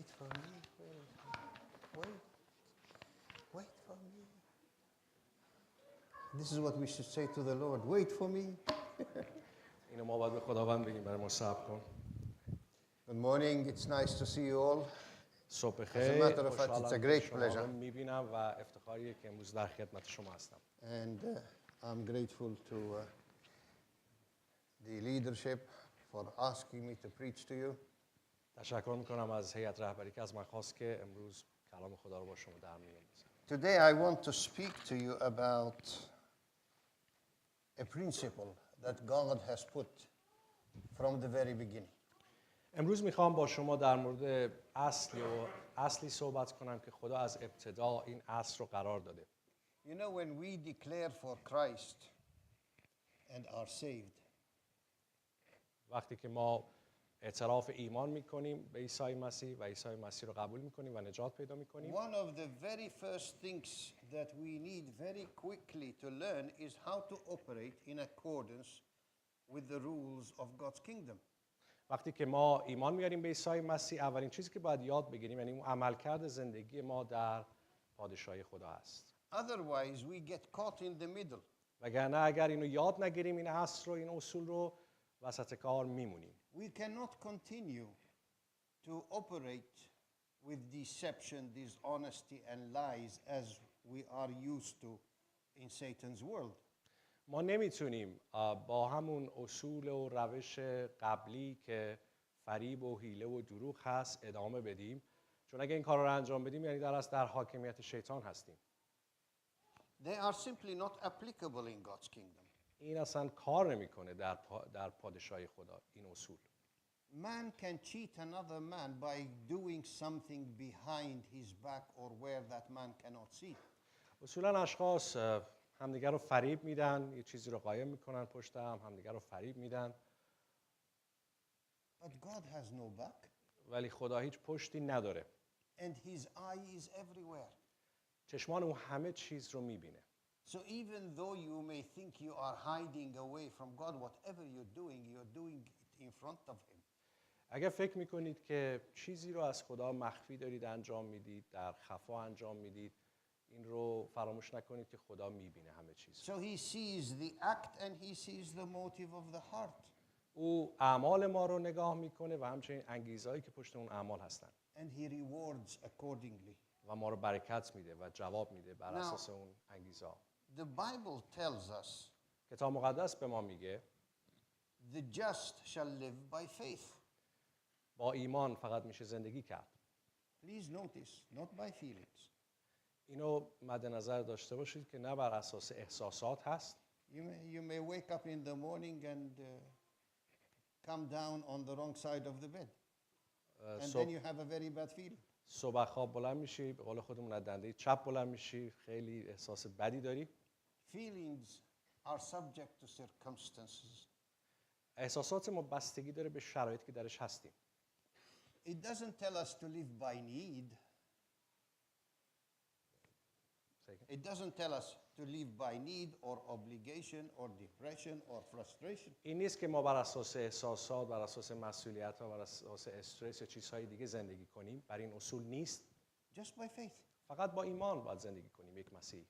Wait for me. Wait for me. This is what we should say to the Lord. Wait for me. اینو ما باید به خداوند بگیم برای ما صبر کن. Good morning. It's nice to see you all. صبح As a بخیر. matter of fact, it's a great شما رو pleasure. میبینم و افتخاریه که امروز در خدمت شما هستم. And I'm grateful to the leadership for asking me to preach to you. تشکر میکنم از هیئت رهبری که از من خواست که امروز کلام خدا رو با شما در میون بزنم. Today I want to speak to you about a principle that God has put from the very beginning. امروز میخوام با شما در مورد اصلی صحبت کنم که خدا از ابتدا این اصل رو قرار داده. You know, when we declare for Christ and are saved, وقتی که ما اعتراف ایمان میکنیم به عیسی مسیح و عیسی مسیح رو قبول میکنیم و نجات پیدا میکنیم، one of the very first things that we need very quickly to learn is how to operate in accordance with the rules of God's kingdom. وقتی که ما ایمان میاریم به عیسی مسیح، اولین چیزی که باید یاد بگیریم یعنی اون عملکرد زندگی ما در پادشاهی خدا است. Otherwise, we get caught in the middle. وگرنه اگر اینو یاد نگیریم، این اصل رو، این اصول رو، وسط کار میمونیم. We cannot continue to operate with deception, dishonesty, and lies as we are used to in Satan's world. ما نمیتونیم با همون اصول و روش قبلی که فریب و حیله و دروغ هست ادامه بدیم، چون اگه این کار رو انجام بدیم یعنی در حاکمیت شیطان هستیم. They are simply not applicable in God's kingdom. این اصلا کار نمیکنه در پادشاهی خدا این اصول. Man can cheat another man by doing something behind his back or where that man cannot see. اصولا اشخاص همدیگر رو فریب میدن، یه چیزی رو قایم میکنن پشت همدیگر رو فریب میدن. But God has no back. ولی خدا هیچ پشتی نداره. And his eye is everywhere. چشمان او همه چیز رو میبینه. So even though you may think you are hiding away from God, whatever you're doing it in front of him. اگر فکر میکنید که چیزی رو از خدا مخفی دارید انجام میدید، در خفا انجام میدید، این رو فراموش نکنید که خدا میبینه همه چیز. So he sees the act and he sees the motive of the heart. او اعمال ما رو نگاه میکنه و همچنین انگیزهایی که پشت اون اعمال هستن. And he rewards accordingly. و ما رو برکت میده و جواب میده بر اساس اون انگیزها. The Bible tells us کتاب مقدس به ما میگه the just shall live by faith. با ایمان فقط میشه زندگی کرد. Please notice, not by feelings. اینو مد نظر داشته باشید که نه بر اساس احساسات هست. You may wake up in the morning and come down on the wrong side of the bed. And then you have a very bad feeling. صبح خواب بلند میشی، به قول خودمون از دنده چپ بلند میشی، خیلی احساس بدی داری. Feelings are subject to circumstances. احساسات ما بستگی داره به شرایطی که درش هستیم. It doesn't tell us to live by need. It doesn't tell us to live by need or obligation or depression or frustration. این نیست که ما بر اساس احساسات، بر اساس مسئولیت‌ها، بر اساس استرس یا چیزهای دیگه زندگی کنیم. بر این اصول نیست. Just by faith. فقط با ایمان باید زندگی کنیم، یک مسیحی.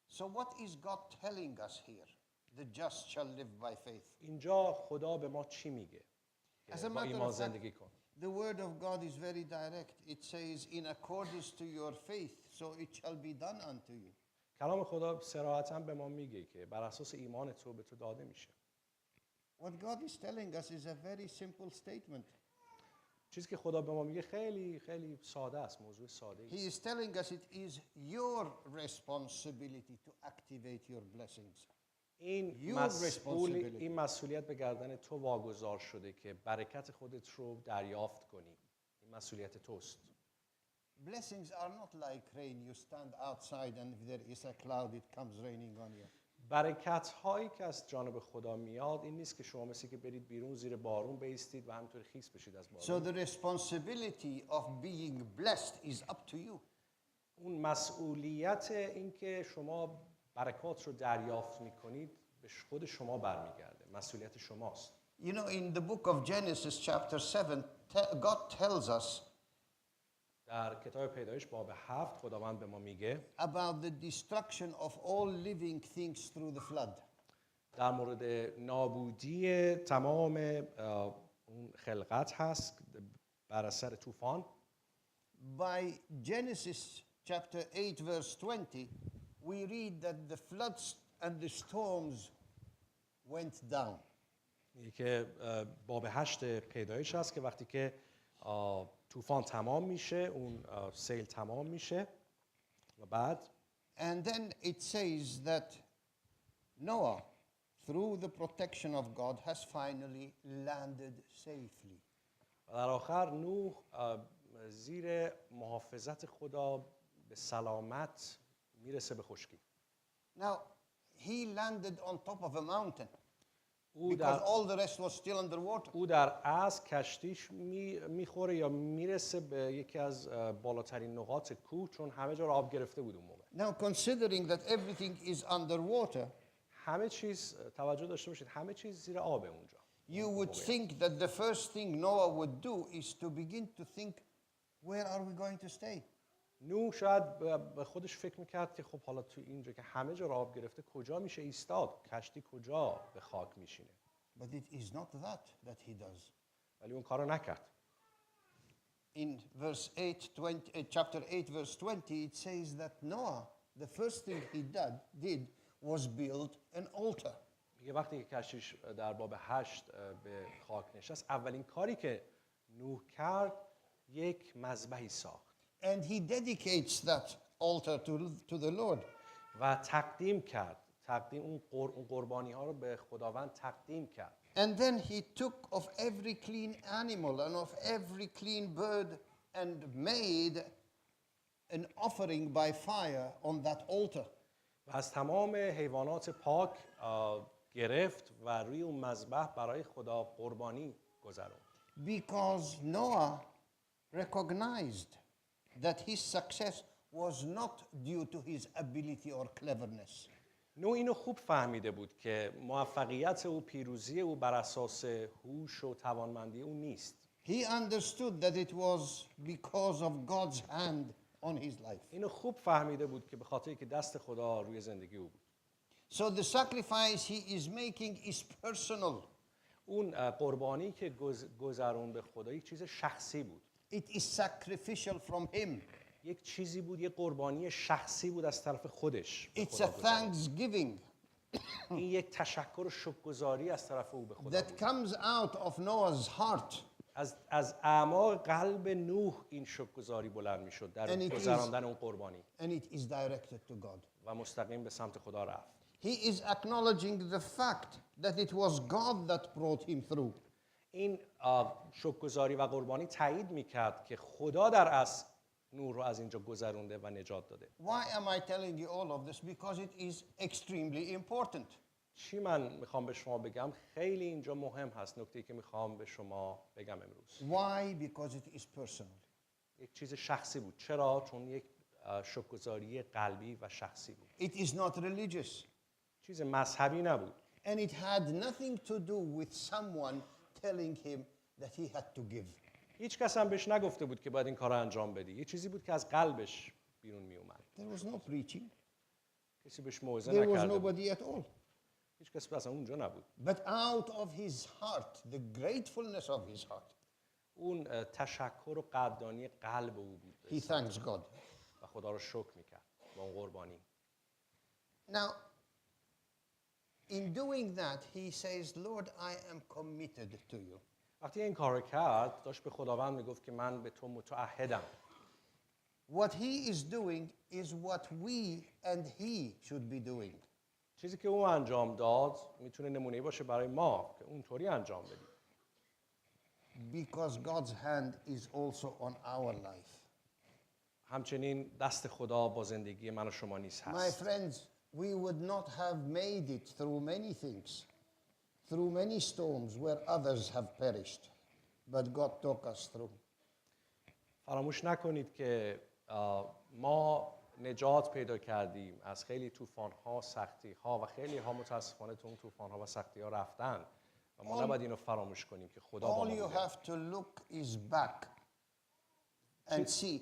So what is God telling us here? The just shall live by faith. اینجا خدا به ما چی میگه؟ با ایمان زندگی کن. The word of God is very direct. It says, in accordance to your faith, so it shall be done unto you. کلام خدا صراحتاً به ما میگه که بر اساس ایمان تو به تو داده میشه. What God is telling us is a very simple statement. چیزی که خدا به ما میگه خیلی خیلی ساده است، موضوع ساده است. He is telling us it is your responsibility to activate your blessings. این مسئولیت به گردن تو واگذار شده که برکت خودت رو دریافت کنی. این مسئولیت توست. Blessings are not like rain. You stand outside and if there is a cloud, it comes raining on you. برکت هایی که از جانب خدا میاد این نیست که شما مثل که برید بیرون زیر بارون بایستید و همینطوری خیس بشید از بارون. So the responsibility of being blessed is up to you. اون مسئولیت این که شما برکات رو دریافت میکنید به خود شما برمیگرده. مسئولیت شماست. You know, in the book of Genesis chapter 7, God tells us در کتاب پیدایش باب 7 خداوند به ما میگه about the destruction of all living things through the flood. در مورد نابودی تمام اون خلقت هست بر اثر طوفان. By Genesis chapter 8 verse 20, we read that the floods and the storms went down. که باب 8 پیدایش هست که وقتی که طوفان تمام میشه، اون سیل تمام میشه و بعد And then it says that Noah, through the protection of God, has finally landed safely. و در آخر نوح زیر محافظت خدا به سلامت میرسه به خشکی. Now, he landed on top of a mountain او because در all the rest was still underwater. او در از کشتیش میخوره یا میرسه به یکی از بالاترین نقاط کوه، چون همه جا رو آب گرفته بود اون موقع. Now, considering that everything is underwater, همه چیز توجه داشته باشید، همه چیز زیر آبه اونجا. you would think that the first thing Noah would do is to begin to think, where are we going to stay? نوح شاید به خودش فکر میکرد که خب حالا تو اینجا که همه جا رو آب گرفته کجا میشه ایستاد؟ کشتی کجا به خاک میشینه؟ But it is not that he does. ولی اون کارو نکرد. In verse 8, chapter 8, verse 20, it says that Noah, the first thing he did was build an altar. میگه وقتی که کشتیش در باب 8 به خاک نشست، اولین کاری که نوح کرد یک مذبحی ساخت. And he dedicates that altar to the Lord. و تقدیم کرد. اون قربانی ها رو به خداوند تقدیم کرد. And then he took of every clean animal and of every clean bird and made an offering by fire on that altar. و از تمام حیوانات پاک گرفت و روی اون مذبح برای خدا قربانی گذراند. Because Noah recognized that his success was not due to his ability or cleverness. نوح اینو خوب فهمیده بود که موفقیت او، پیروزی او بر اساس هوش و توانمندی او نیست. He understood that it was because of God's hand on his life. اینو خوب فهمیده بود که به خاطر که دست خدا روی زندگی او بود. So the sacrifice he is making is personal. اون قربانی که گذرون به خدا یک چیز شخصی بود. It is sacrificial from him. یک چیزی بود، یک قربانی شخصی بود از طرف خودش. It's a thanksgiving این یک تشکر و شکرگزاری از طرف او به خدا that بود. comes out of Noah's heart. از اعماق قلب نوح این شکرگزاری بلند میشد در گذراندن اون قربانی. And it is directed to God. و مستقیم به سمت خدا رفت. He is acknowledging the fact that it was God that brought him through. این شکرگزاری و قربانی تایید میکرد که خدا در اصل نوح رو از اینجا گذرونده و نجات داده. Why am I telling you all of this? Because it is extremely important. چی من میخوام به شما بگم؟ خیلی اینجا مهم هست، نکته‌ای که میخوام به شما بگم امروز. Why? Because it is personal. یک چیز شخصی بود. چرا؟ چون یک شکرگزاری قلبی و شخصی بود. It is not religious. چیز مذهبی نبود. And it had nothing to do with someone telling him that he had to give. هیچ کس هم بهش نگفته بود که باید این کار رو انجام بدی. یه چیزی بود که از قلبش بیرون می اومد. There was no preaching. کسی بهش موعظه There was نکرده بود. nobody at all. هیچ کس اصلا اونجا نبود. But out of his heart, the gratefulness of his heart, اون تشکر و قدردانی قلب او بود. he thanks God. و خدا رو شکر میکرد با اون قربانی. Now, in doing that, he says, Lord, I am committed to you. وقتی این کار کرد، داشت به خداوند میگفت که من به تو متعهدم. What he is doing is what we and he should be doing. چیزی که او انجام داد میتونه نمونه‌ای باشه برای ما که اونطوری انجام بدیم. Because God's hand is also on our life. همچنین دست خدا با زندگی من و شما نیز My هست. friends, we would not have made it through many things, through many storms where others have perished, but God took us through. فراموش نکنید که ما نجات پیدا کردیم از خیلی طوفان‌ها، سختی‌ها و خیلی ها متاسفانه تو اون طوفان‌ها و سختی‌ها رفتن و ما نباید اینو فراموش کنیم که خدا با ما All you بوده. have to look is back and see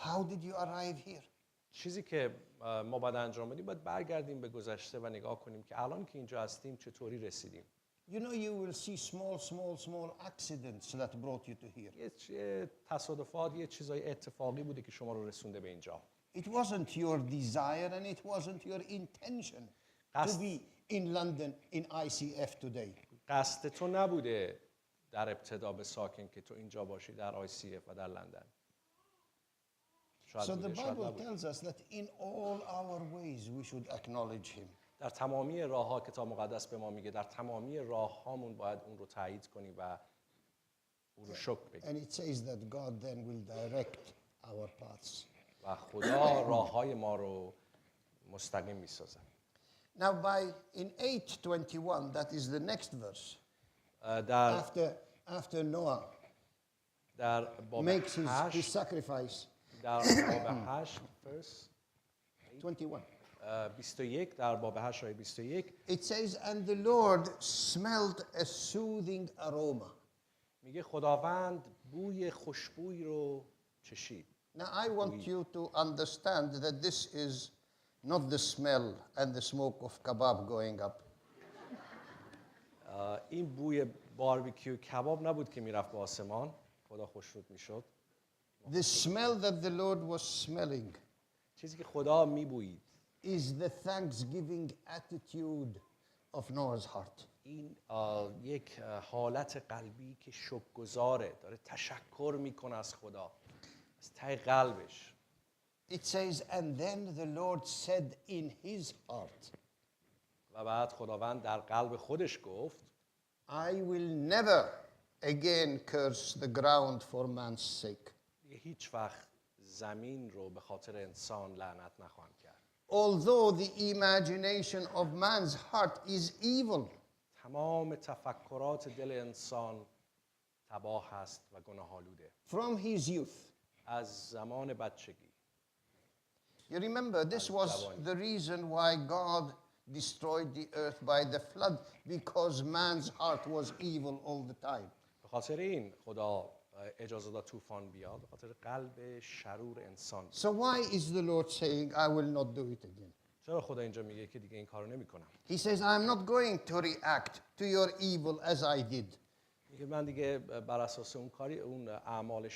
How did you arrive here? چیزی که ما باید انجام بدیم باید برگردیم به گذشته و نگاه کنیم که الان که اینجا هستیم چطوری رسیدیم. You know, you will see small accidents that brought you to here. یه تصادفات، یه چیزای اتفاقی بوده که شما رو رسونده به اینجا. It wasn't your desire and it wasn't your intention to be in London in ICF today. قصد تو نبوده در ابتدا به ساکن که تو اینجا باشی در ICF و در لندن. So the Bible tells us that in all our ways we should acknowledge him. در تمامی راه‌ها کتاب مقدس به ما میگه در تمامی راه‌هامون باید اون رو تایید کنیم و اون رو شکر بگیم. And it says that God then will direct our paths. و خدا راه‌های ما رو مستقیم می‌سازه. Now in 8:21, that is the next verse. After Noah در باب makes his sacrifice. در باب 8 verse 21 در باب 8 آیه 21 It says and the Lord smelled a soothing aroma. میگه خداوند بوی خوشبویی رو چشید. Now I want you to understand that this is not the smell and the smoke of kebab going up. این بوی باربیکیو کباب نبود که میرفت به آسمان، خدا خوشنود میشد. The smell that the Lord was smelling چیزی که خدا میبویید is the thanksgiving attitude of Noah's heart. این یک حالت قلبی که شکرگزاره، داره تشکر میکنه از خدا از ته قلبش. It says and then the Lord said in his heart. و بعد خداوند در قلب خودش گفت I will never again curse the ground for man's sake. هیچ وقت زمین رو به خاطر انسان لعنت نخواهم کرد. Although the imagination of man's heart is evil. تمام تفکرات دل انسان تباه است و گناه‌آلوده. From his youth. از زمان بچگی. You remember this was the reason why God destroyed the earth by the flood because man's heart was evil all the time. به خاطر این خدا اجازه داد طوفان بیاد، به خاطر قلب شرور انسان. So why is the Lord saying I will not do it again? چرا خدا اینجا میگه که دیگه این کارو نمی‌کنم؟ He says I'm not going to react to your evil as I did. میگه من دیگه بر اساس اون کاری اون اعمال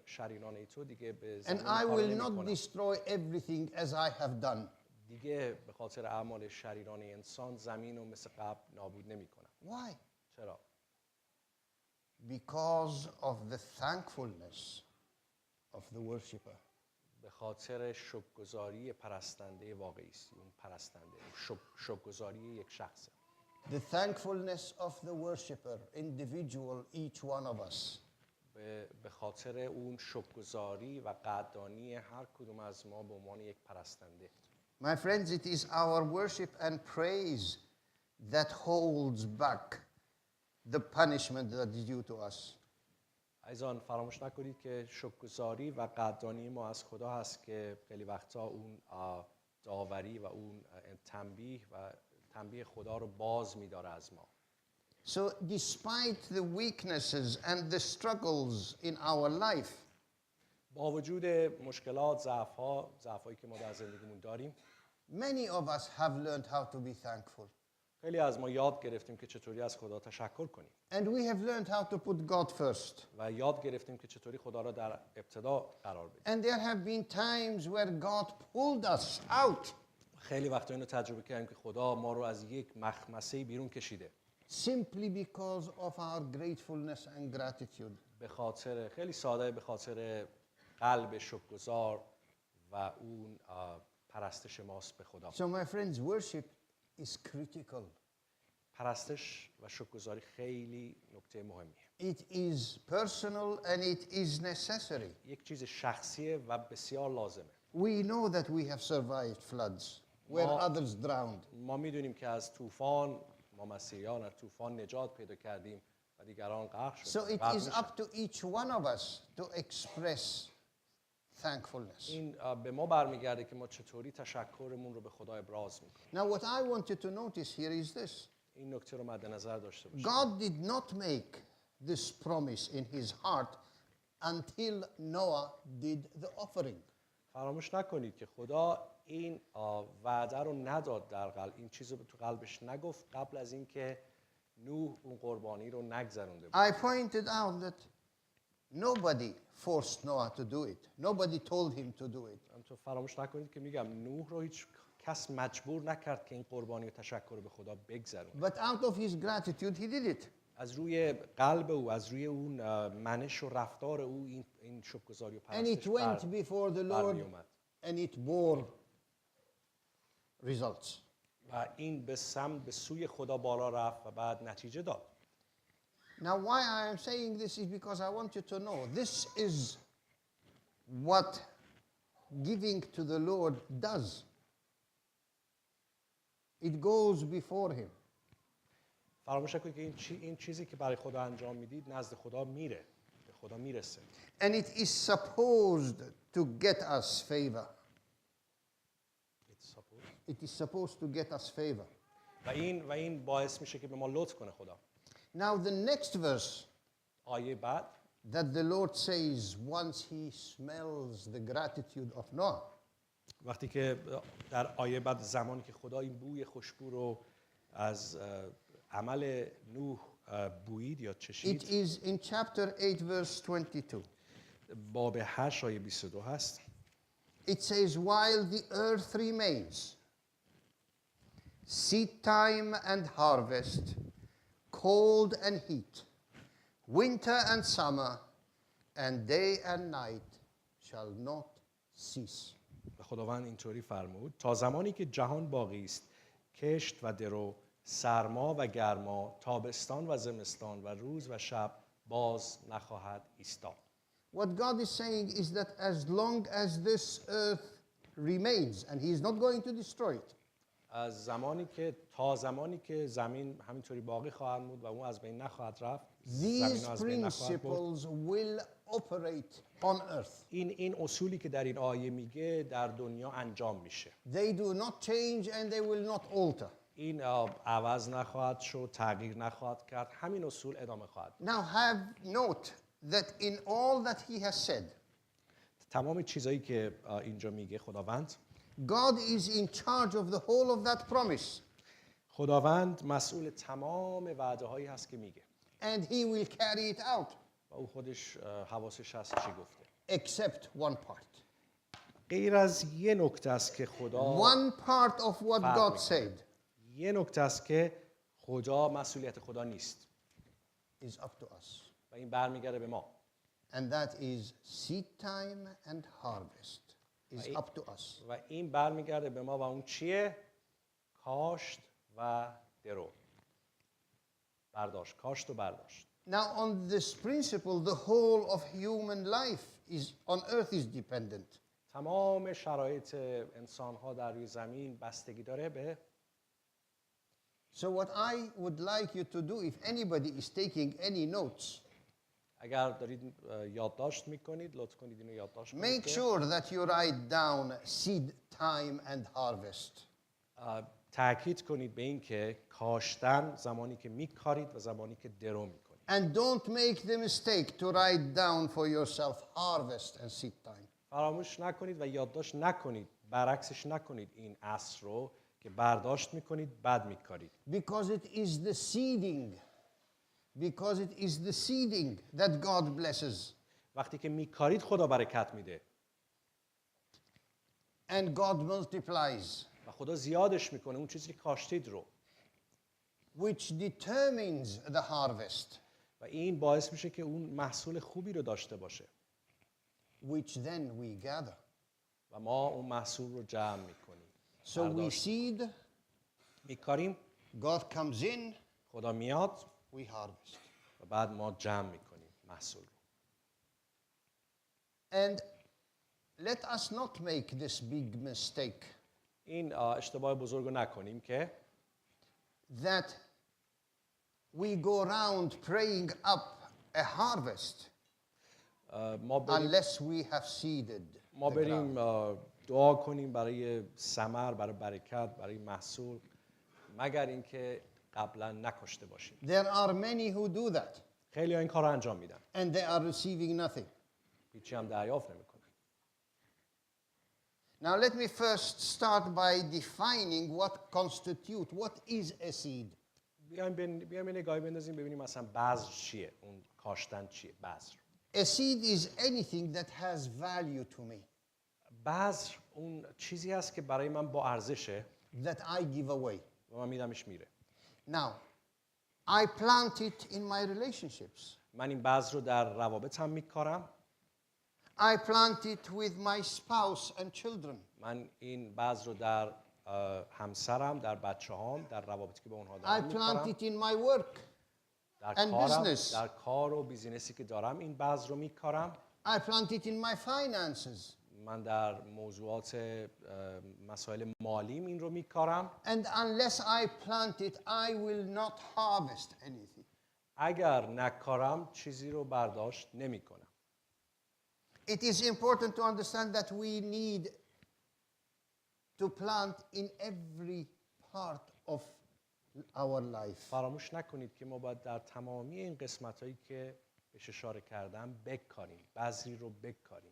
شریرانه تو دیگه به زمین And I کار will not نمی‌کنم. destroy everything as I have done. دیگه به خاطر اعمال شریرانه انسان زمین رو مثل قبل نابود نمی‌کنم. Why? چرا؟ Because of the thankfulness of the worshipper. به خاطر شکرگزاری پرستنده واقعی است. اون پرستنده شکرگزاری یک شخصه. The thankfulness of the worshipper, individual, each one of us. به خاطر اون شکرگزاری و قدردانی هر کدوم از ما به عنوان یک پرستنده. My friends, it is our worship and praise that holds back the punishment that is due to us. عزیزان فراموش نکنید که شکرگزاری و قدردانی ما از خدا هست که خیلی وقتا اون داوری و اون تنبیه خدا رو باز می‌داره از ما. So despite the weaknesses and the struggles in our life, با وجود مشکلات، ضعف‌هایی که ما در زندگیمون داریم، many of us have learned how to be thankful. خیلی از ما یاد گرفتیم که چطوری از خدا تشکر کنیم. And we have learned how to put God first. و یاد گرفتیم که چطوری خدا را در ابتدا قرار بدیم. And there have been times where God pulled us out. خیلی وقتا اینو تجربه کردیم که خدا ما رو از یک مخمسه بیرون کشیده. Simply because of our gratefulness and gratitude. به خاطر خیلی ساده به خاطر قلب شکرگزار و اون پرستش ماست به خدا. So my friends, worship is critical. پرستش و شکرگزاری خیلی نکته مهمیه. It is personal and it is necessary. یک چیز شخصیه و بسیار لازمه. We know that we have survived floods where others drowned. ما میدونیم که از طوفان ما مسیحیان از طوفان نجات پیدا کردیم و دیگران غرق شدند. So it is up to each one of us to express thankfulness. این به ما برمیگرده که ما چطوری تشکرمون رو به خدا ابراز میکنیم. Now what I want you to notice here is this. این نکته رو مد نظر داشته باشید. God did not make this promise in his heart until Noah did the offering. فراموش نکنید که خدا این وعده رو نداد در قلب، این چیز رو تو قلبش نگفت قبل از اینکه نوح اون قربانی رو نگذرونده بود. I pointed out that nobody forced Noah to do it. Nobody told him to do it. تو فراموش نکنید که میگم نوح رو هیچ کس مجبور نکرد که این قربانی و تشکر به خدا بگذرونه. But out of his gratitude, he did it. از روی قلب او، از روی اون منش و رفتار او این شکرگزاری و And it پرستش went before the Lord برمی‌آمد. and it bore results. و این به سوی خدا بالا رفت و بعد نتیجه داد. Now, why I am saying this is because I want you to know this is what giving to the Lord does. It goes before him. فراموش نکنید که این چیزی که برای خدا انجام میدید نزد خدا میره، به خدا میرسه. And it is supposed to get us favor. It is supposed to get us favor. و این باعث میشه که به ما لطف کنه خدا. Now the next verse آیه بعد that the Lord says once he smells the gratitude of Noah. وقتی که در آیه بعد زمانی که خدا این بوی خوشبو رو از عمل نوح بویید یا چشید. It is in chapter 8 verse 22. باب 8 آیه 22 هست. It says while the earth remains, seed time and harvest, cold and heat, winter and summer, and day and night shall not cease. خداوند اینطوری فرمود تا زمانی که جهان باقی است کشت و درو، سرما و گرما، تابستان و زمستان و روز و شب باز نخواهد ایستاد. What God is saying is that as long as this earth remains, and he is not going to destroy it. از زمانی که زمین همینطوری باقی خواهد بود و اون از بین نخواهد رفت. These principles will operate on earth. این اصولی که در این آیه میگه در دنیا انجام میشه. They do not change and they will not alter. این عوض نخواهد شد، تغییر نخواهد کرد، همین اصول ادامه خواهد. Now have note that in all that he has said, تمام چیزایی که اینجا میگه خداوند، God is in charge of the whole of that promise. خداوند مسئول تمام وعده هایی هست که میگه. And he will carry it out. و او خودش حواسش هست چی گفته. Except one part. غیر از یه نکته است که خدا One part of what God said یه نکته است که خدا مسئولیت خدا نیست. is up to us. و این برمیگرده به ما. And that is seed time and harvest is up to us. و این برمیگرده به ما و اون چیه؟ کاشت و درو. برداشت، کاشت و برداشت. Now on this principle the whole of human life is on earth is dependent. تمام شرایط انسان‌ها در روی زمین بستگی داره به. So what I would like you to do if anybody is taking any notes, اگر دارید یادداشت میکنید لطف کنید اینو یادداشت کنید. make sure that you write down seed time and harvest. تأکید کنید به این که کاشتن زمانی که میکارید و زمانی که درو میکنید. And don't make the mistake to write down for yourself harvest and seed time. فراموش نکنید و یادداشت نکنید، برعکسش نکنید این اصل رو که برداشت میکنید بعد میکارید. Because it is the seeding. Because it is the seeding that God blesses. وقتی که میکارید خدا برکت میده. And God multiplies. و خدا زیادش میکنه اون چیزی که کاشتید رو. Which determines the harvest. و این باعث میشه که اون محصول خوبی رو داشته باشه. Which then we gather. و ما اون محصول رو جمع میکنیم. So we seed. میکاریم. God comes in. خدا میاد. We harvest. و بعد ما جمع میکنیم محصول رو. And let us not make this big mistake. این اشتباه بزرگ رو نکنیم که that we go around praying up a harvest unless we have seeded. ما بریم دعا کنیم برای ثمر، برای برکت، برای محصول مگر اینکه قبلا نکاشته باشیم. There are many who do that. خیلی این کار رو انجام میدن. And they are receiving nothing. هیچی هم دریافت نمیکنن. Now let me first start by defining what is a seed. بیایم نگاهی بندازیم ببینیم مثلا بذر چیه، اون کاشتن چیه، بذر. A seed is anything that has value to me. بذر اون چیزی هست که برای من با ارزشه that I give away. و من میدمش میره. Now, I plant it in my relationships. من این بذر رو در روابطم میکارم. I plant it with my spouse and children. من این بذر رو در همسرم، در بچه‌هام، در روابطی که با اونها دارم I میکارم. plant it in my work and business. در کار و بیزینسی که دارم این بذر رو میکارم. I plant it in my finances. من در موضوعات مسائل مالیم این رو میکارم. And unless I plant it, I will not harvest anything. اگر نکارم چیزی رو برداشت نمیکنم. It is important to understand that we need to plant in every part of our life. فراموش نکنید که ما باید در تمامی این قسمت‌هایی که بهش اشاره کردم بکاریم، بذری رو بکاریم،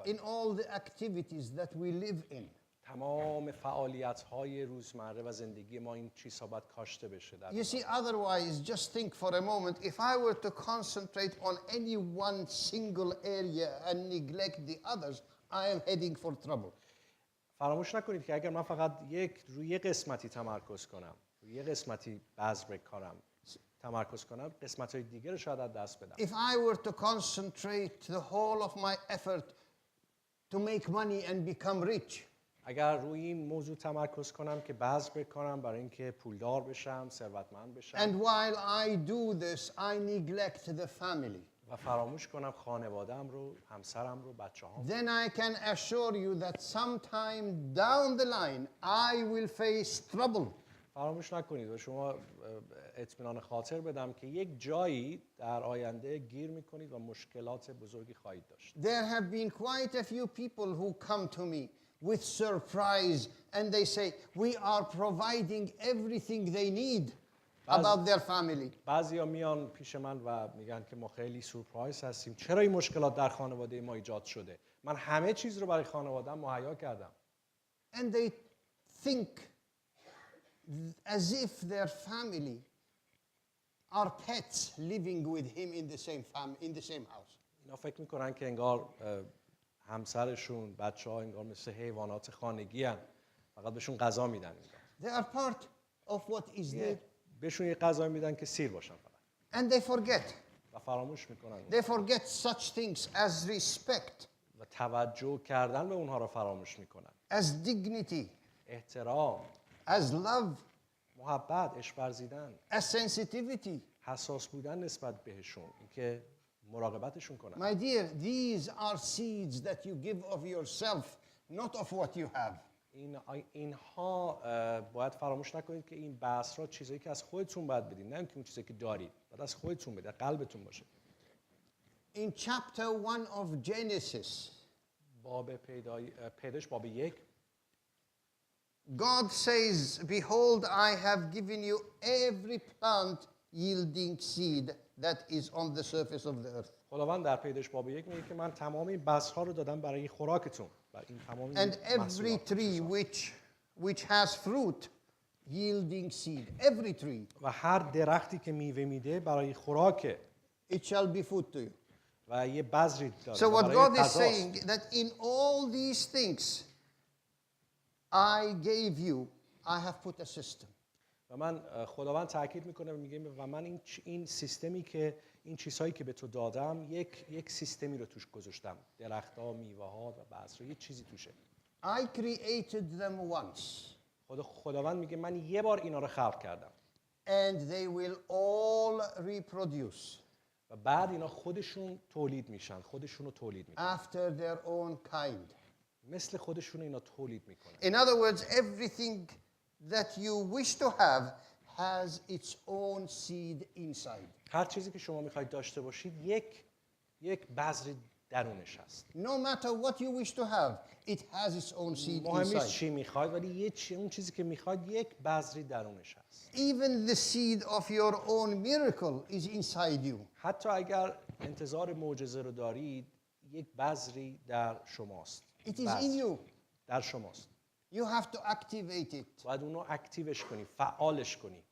in all the activities that we live in. تمام فعالیت‌های روزمره و زندگی ما این چیزها باید کاشته بشه. You see, otherwise, just think for a moment, if I were to concentrate on any one single area and neglect the others, I am heading for trouble. فراموش نکنید که اگر من فقط روی یه قسمتی تمرکز کنم، روی یه قسمتی بذر بکارم، تمرکز کنم، قسمت‌های دیگر رو شاید از دست بدم. If I were to concentrate the whole of my effort to make money and become rich, اگر روی این موضوع تمرکز کنم که بذر بکنم برای اینکه پولدار بشم، ثروتمند بشم، and while I do this, I neglect the family, و فراموش کنم خانواده‌ام رو، همسرم رو، بچه‌هام، then I can assure you that sometime down the line, I will face trouble. فراموش نکنید و شما اطمینان خاطر بدم که یک جایی در آینده گیر میکنید و مشکلات بزرگی خواهید داشت. There have been quite a few people who come to me with surprise and they say, we are providing everything they need about their family. بعضیا میان پیش من و میگن که ما خیلی سورپرایز هستیم. چرا این مشکلات در خانواده ما ایجاد شده؟ من همه چیز رو برای خانواده‌ام مهیا کردم. And they think as if their family are pets living with him in the same house. اینا فکر میکنن که انگار همسرشون، بچه‌ها انگار مثل حیوانات خانگی هستن. فقط بهشون غذا میدن. They are part of what is there. بهشون یه غذا میدن که سیر باشن فقط. And they forget. و فراموش میکنن. They forget such things as respect. و توجه کردن به اونها رو فراموش میکنن. As dignity. احترام. As love. محبت، عشق ورزیدن. As sensitivity. حساس بودن نسبت بهشون، اینکه مراقبتشون کنن. My dear, these are seeds that you give of yourself, not of what you have. اینها باید فراموش نکنید که این بذرها چیزایی که از خودتون باید بدین، نه اینکه اون چیزایی که دارید. باید از خودتون بدید، قلبتون باشه. In chapter 1 of Genesis, باب پیدایش باب 1 God says, behold, I have given you every plant yielding seed that is on the surface of the earth. خداوند در پیدایش باب 1 میگه که من تمام این بذرها رو دادم برای خوراکتون. این تمام And every tree which has fruit yielding seed, every tree. و هر درختی که میوه میده برای خوراکه. It shall be food to you. و یه بذری داره. So what God is saying that in all these things I gave you, I have put a system. و من خداوند تاکید میکنه و میگه و من این سیستمی که این چیزهایی که به تو دادم یک سیستمی رو توش گذاشتم. درخت‌ها، میوه‌ها و بذرها، یه چیزی توشه. I created them once. خداوند میگه من یه بار اینا رو خلق کردم. And they will all reproduce. و بعد اینا خودشون تولید میشن، خودشون رو تولید میکنن. After their own kind. مثل خودشون اینا تولید میکنن. In other words, everything that you wish to have has its own seed inside. هر چیزی که شما میخواید داشته باشید یک بذر درونش هست. No matter what you wish to have, it has its own seed مهم نیست inside. چی میخواید ولی اون چیزی که میخواید یک بذری درونش هست. Even the seed of your own miracle is inside you. حتی اگر انتظار معجزه رو دارید، یک بذری در شماست. It is in you. در شماست. You have to activate it. باید اونو اکتیوش کنی، فعالش کنی.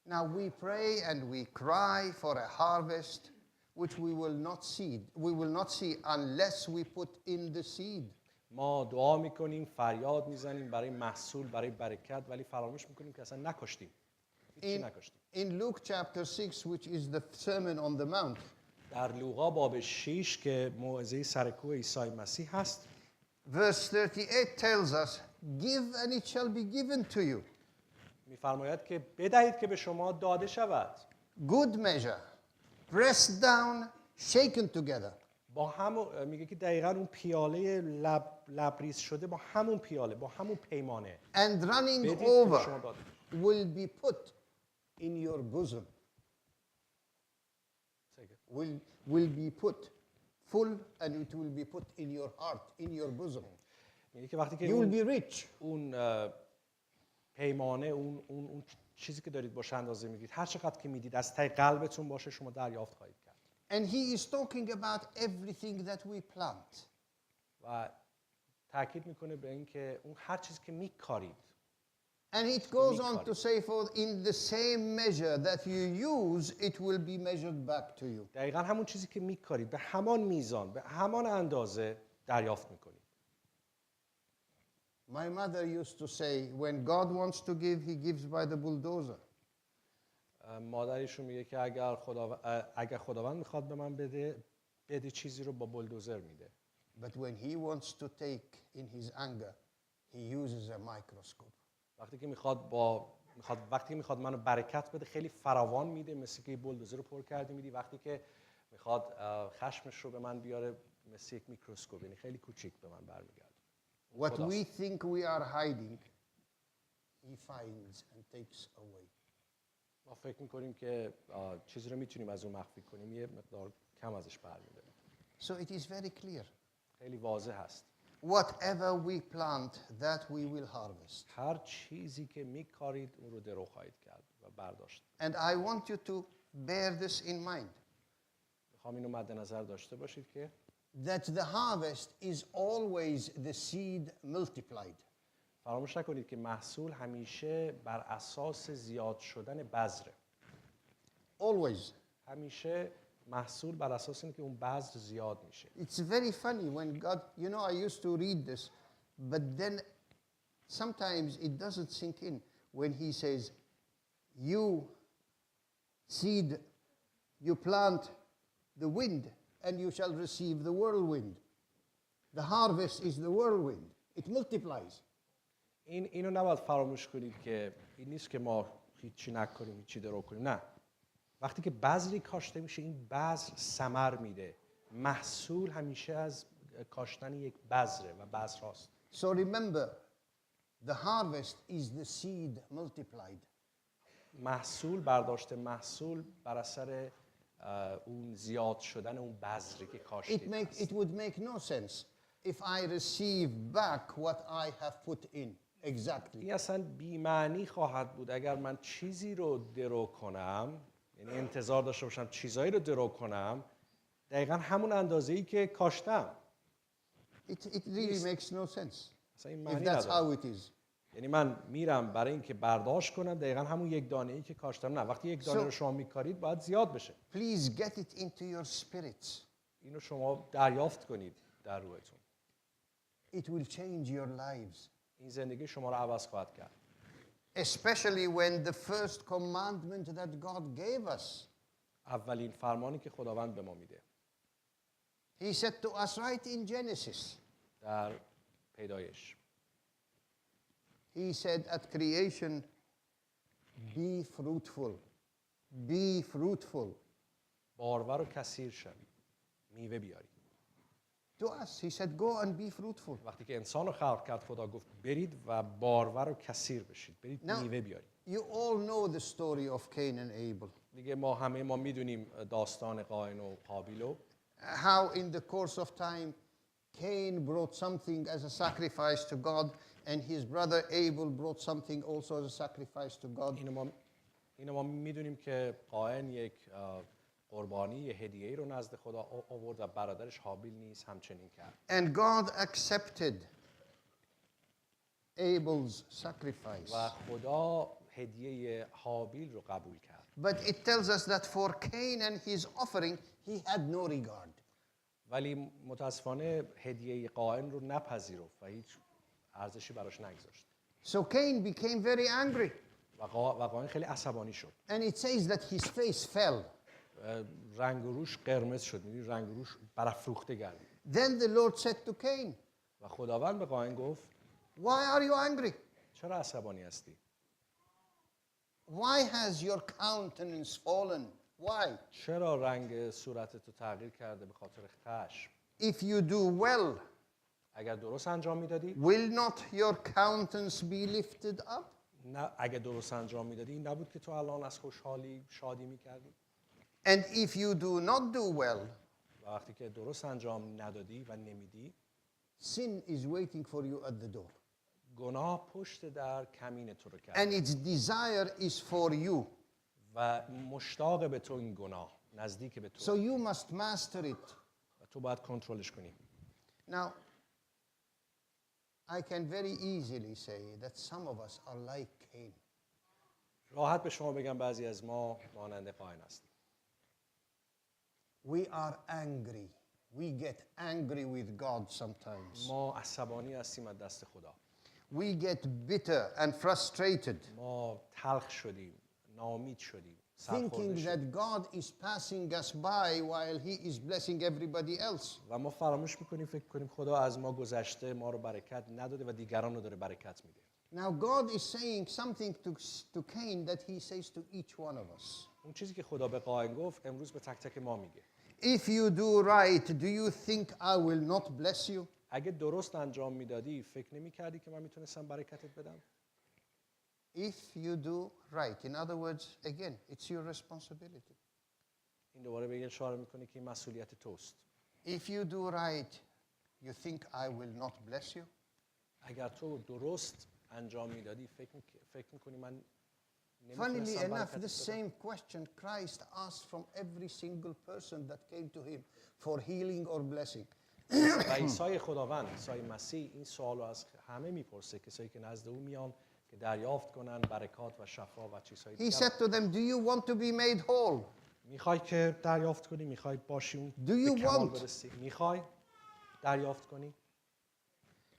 Now we pray and we cry for a harvest which we will not see unless we put in the seed. ما دعا میکنیم، فریاد میزنیم برای محصول، برای برکت، ولی فراموش میکنیم که اصلا نکاشتیم. هیچی نکاشتیم. In Luke chapter 6, which is the Sermon on the Mount, در لوقا باب 6 که موعظه سرکوه عیسی مسیح هست، verse 38 tells us, give and it shall be given to you. میفرماید که بدهید که به شما داده شود. Good measure, pressed down, shaken together. با همون میگه که دقیقاً اون پیاله لبریز شده با همون پیاله، با همون پیمانه. And running over will be put in your bosom. Will be put full and it will be put in your heart, in your bosom. میگه که وقتی که You will be rich. اون پیمانه، اون چیزی که دارید باشه اندازه میگیرید، هر چقدر که میدید از ته قلبتون باشه، شما دریافت خواهید کرد. And he is talking about everything that we plant. و تاکید میکنه به اینکه اون هر چیزی که میکارید. And it goes on to say, for in the same measure that you use, it will be measured back to you. دقیقاً همون چیزی که میکارید به همان میزان، به همان اندازه دریافت میکنید. My mother used to say, when God wants to give, he gives by the bulldozer. مادرشون میگه که اگر خداوند میخواد به من بده چیزی رو با بولدوزر میده. But when he wants to take in his anger, he uses a microscope. وقتی که میخواد منو برکت بده خیلی فراوان میده، مثل که بولدوزر رو پر کرده میدی. وقتی که میخواد خشمش رو به من بیاره مثل یک میکروسکوپ، یعنی خیلی کوچیک به من برمیگرده. What we think we are hiding, he finds and takes away. ما فکر میکنیم که چیزی رو میتونیم از اون مخفی کنیم، یه مقدار کم ازش برمی‌داریم. So it is very clear. خیلی واضح هست. Whatever we plant, that we will harvest. هر چیزی که میکارید اون رو درو خواهید کرد و برداشت. And I want you to bear this in mind. میخوام اینو مد نظر داشته باشید که that the harvest is always the seed multiplied. فراموش نکنید که محصول همیشه بر اساس زیاد شدن بذره. Always. همیشه محصول بر اساس اینه که اون بذر زیاد میشه. It's very funny when God, you know, I used to read this, but then sometimes it doesn't sink in when he says, you seed, you plant the wind, and you shall receive the whirlwind. The harvest is the whirlwind. It multiplies. اینو نباید فراموش کنید که این نیست که ما هیچی نکنیم، هیچی درو کنیم. نه. وقتی که بذری کاشته میشه این بذر ثمر میده. محصول همیشه از کاشتن یک بذره و بذر هاست. So remember, the harvest is the seed multiplied. محصول، برداشت محصول بر اثر اون زیاد شدن اون بذری که کاشته. It would make no sense if I receive back what I have put in. Exactly. این اصلا بی‌معنی خواهد بود اگر من چیزی رو درو کنم، یعنی انتظار داشته باشم چیزایی رو درو کنم دقیقاً همون اندازه‌ای که کاشتم. It really makes no sense. اصلا این If معنی that's نداره. how it is. یعنی من میرم برای اینکه برداشت کنم دقیقاً همون یک دانه‌ای که کاشتم. نه، وقتی یک دانه رو شما میکارید باید زیاد بشه. Please get it into your spirits. اینو شما دریافت کنید در روحتون. It will change your lives. این زندگی شما رو عوض خواهد کرد. Especially when the first commandment that God gave us. اولین فرمانی که خداوند به ما میده. He said to us right in Genesis. در پیدایش. He said at creation, be fruitful. Be fruitful. بارور و کثیر شوید. میوه بیارید. To us, he said, go and be fruitful. وقتی که انسان رو خلق کرد خدا گفت برید و بارور و کثیر بشید. برید میوه بیارید. You all know the story of Cain and Abel. دیگه همه ما میدونیم داستان قاین و هابیل رو. How in the course of time Cain brought something as a sacrifice to God and his brother Abel brought something also as a sacrifice to God. اینو ما میدونیم که قاین یک قربانی یه هدیه‌ای رو نزد خدا آورد و برادرش هابیل نیز همچنین کرد. And God accepted Abel's sacrifice. و خدا هدیه هابیل رو قبول کرد. But it tells us that for Cain and his offering, he had no regard. ولی متاسفانه هدیه قائن رو نپذیرفت و هیچ ارزشی براش نگذاشت. So Cain became very angry. و قائن خیلی عصبانی شد. And it says that his face fell. رنگ و روش قرمز شد. می‌دونی رنگ و روش برافروخته گردید. Then the Lord said to Cain, و خداوند به قائن گفت why are you angry? چرا عصبانی هستی؟ Why has your countenance fallen? Why? چرا رنگ صورتتو تغییر کرده به خاطر خشم؟ If you do well, اگر درست انجام میدادی؟ will not your countenance be lifted up? نه، اگر درست انجام میدادی این نبود که تو الان از خوشحالی شادی میکردی؟ And if you do not do well, و وقتی که درست انجام ندادی و نمیدی، sin is waiting for you at the door. گناه پشت در کمین تو رو کرد. And its desire is for you. و مشتاق به تو این گناه، نزدیک به So تو. you must master it. و تو باید کنترلش کنی. Now, I can very easily say that some of us are like Cain. راحت به شما بگم بعضی از ما مانند قائن هستیم. We are angry. We get angry with God sometimes. ما عصبانی هستیم از دست خدا. We get bitter and frustrated, ما تلخ شدیم، ناامید شدیم، thinking سرخورده شدیم. that God is passing us by while He is blessing everybody else. و ما فراموش میکنیم فکر کنیم خدا از ما گذشته، ما رو برکت نداده و دیگران رو داره برکت میده. Now God is saying something to Cain that He says to each one of us. اون چیزی که خدا به قائن گفت امروز به تک تک ما میگه. If you do right, do you think I will not bless you? اگه درست انجام میدادی فکر نمی‌کردی که من میتونستم برکتت بدم؟ If you do right. In other words, again, it's your responsibility. این دوباره به این اشاره میکنه که این مسئولیت توست. If you do right, you think I will not bless you? اگر تو درست انجام میدادی فکر میکنی من Funnily نمیتونستم enough, برکتت the بدم؟ same question Christ asked from every single person that came to him for healing or blessing. و عیسی خداوند، عیسی مسیح این سوال رو از همه میپرسه، کسایی که نزد او میان که دریافت کنن برکات و شفا و چیزهای He دیگر. said to them, do you want to be made whole? میخوای که دریافت کنی؟ میخوای باشی اون Do you به کمال want? برسی؟ میخوای دریافت کنی؟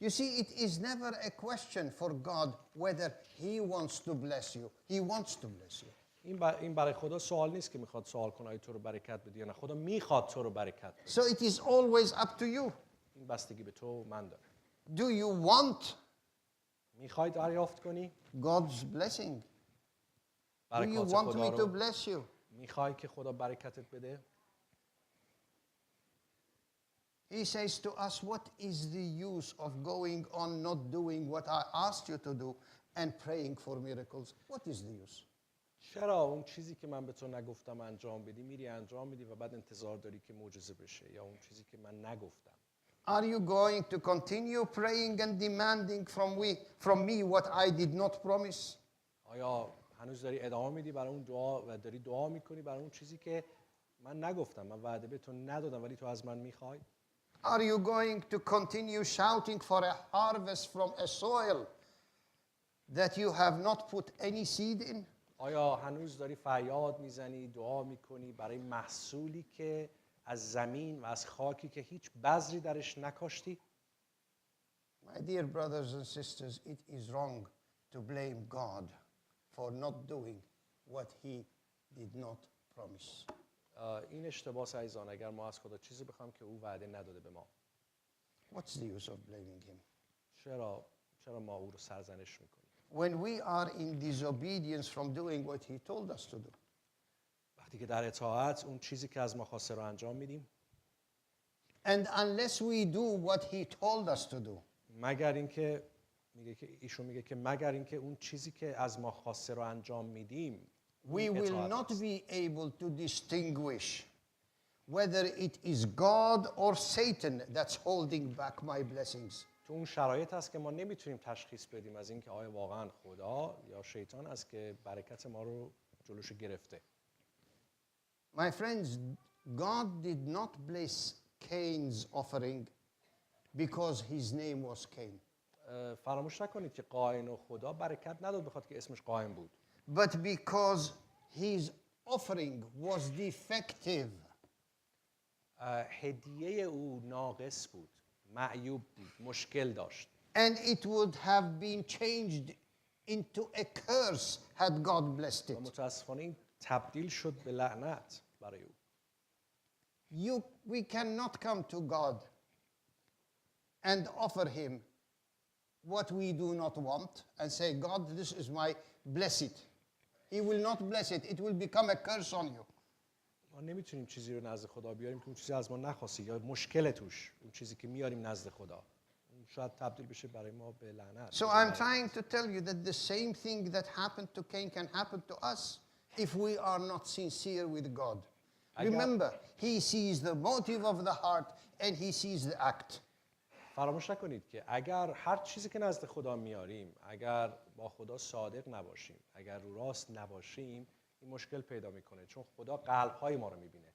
You see, it is never a question for God whether He wants to bless you. He wants to bless you. این برای خدا سوال نیست که میخواد سوال کنه آیا تو رو برکت بده یا نه. خدا میخواد تو رو برکت بده. So it is always up to you. این بستگی به تو و من داره. Do you want میخوای دریافت کنی؟ God's blessing? Do you برکات want خدا me to رو bless you? میخوای که خدا برکتت بده؟ He says to us, what is the use of going on not doing what I asked you to do and praying for miracles? What is the use? چرا اون چیزی که من به تو نگفتم انجام بدی میری انجام میدی و بعد انتظار داری که معجزه بشه، یا اون چیزی که من نگفتم؟ Are you going to continue praying and demanding from me what I did not promise? آیا هنوز داری ادامه میدی برای اون دعا و داری دعا میکنی برای اون چیزی که من نگفتم، من وعده به تو ندادم ولی تو از من میخوای؟ Are you going to continue shouting for a harvest from a soil that you have not put any seed in? آیا هنوز داری فریاد میزنی، دعا میکنی برای محصولی که از زمین و از خاکی که هیچ بذری درش نکاشتی؟ My dear brothers and sisters, it is wrong to blame God for not doing what He did not promise. این اشتباس عزیزان، اگر ما از خدا چیزی بخوام که او وعده نداده به ما. What's the use of blaming Him? چرا ما او رو سرزنش میکنیم؟ When we are in disobedience from doing what He told us to do. وقتی که در اطاعت اون چیزی که از ما خواسته رو انجام میدیم. And unless we do what He told us to do. مگر اینکه ایشون میگه که مگر اینکه اون چیزی که از ما خواسته رو انجام میدیم، We will not be able to distinguish whether it is God or Satan that's holding back my blessings. تو اون شرایط هست که ما نمیتونیم تشخیص بدیم از اینکه آیا واقعا خدا یا شیطان است که برکت ما رو جلوش گرفته. My friends, God did not bless Cain's offering because his name was Cain. فراموش نکنید که قاین و خدا برکت نداد بخاطر که اسمش قاین بود. But because his offering was defective. هدیه او ناقص بود، معیوب بود، مشکل داشت. And it would have been changed into a curse had God blessed و it. متاسفانه این تبدیل شد به لعنت برای او. We cannot come to God and offer him what we do not want and say, God, this is my, bless it. He will not bless it. It will become a curse on you. ما نمیتونیم چیزی رو نزد خدا بیاریم که اون چیزی از ما نخواسته یا مشکل توش، اون چیزی که میاریم نزد خدا شاید تبدیل بشه برای ما به لعنت. So I'm trying to tell you that the same thing that happened to Cain can happen to us if we are not sincere with God. Remember, he sees the motive of the heart and he sees the act. فراموش نکنید که اگر هر چیزی که نزد خدا میاریم، اگر با خدا صادق نباشیم، اگر رو راست نباشیم، این مشکل پیدا میکنه، چون خدا قلب‌های ما رو میبینه،